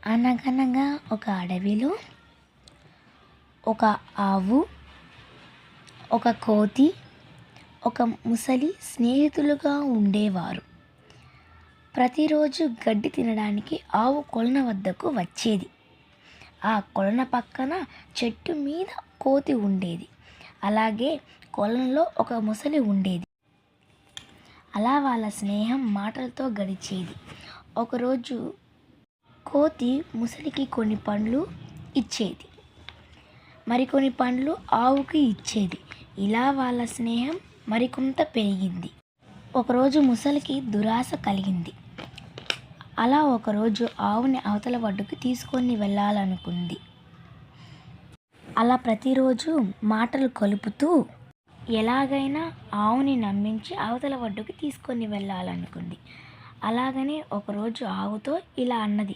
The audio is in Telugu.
అనగనగా ఒక అడవిలో ఒక ఆవు, ఒక కోతి, ఒక ముసలి స్నేహితులుగా ఉండేవారు. ప్రతిరోజు గడ్డి తినడానికి ఆవు కొలను వద్దకు వచ్చేది. ఆ కొలను పక్కన చెట్టు మీద కోతి ఉండేది. అలాగే కొలంలో ఒక ముసలి ఉండేది. అలా వాళ్ళ స్నేహం మాటలతో గడిచేది. ఒకరోజు కోతి ముసలికి కొన్ని పండ్లు ఇచ్చేది, మరికొన్ని పండ్లు ఆవుకి ఇచ్చేది. ఇలా వాళ్ళ స్నేహం మరికొంత పెరిగింది. ఒకరోజు ముసలికి దురాశ కలిగింది. అలా ఒకరోజు ఆవుని అవతల ఒడ్డుకు తీసుకొని వెళ్ళాలనుకుంది. అలా ప్రతిరోజు మాటలు కలుపుతూ ఎలాగైనా ఆవుని నమ్మించి అవతల ఒడ్డుకు తీసుకొని వెళ్ళాలనుకుంది. అలాగనే ఒకరోజు ఆవుతో ఇలా అన్నది,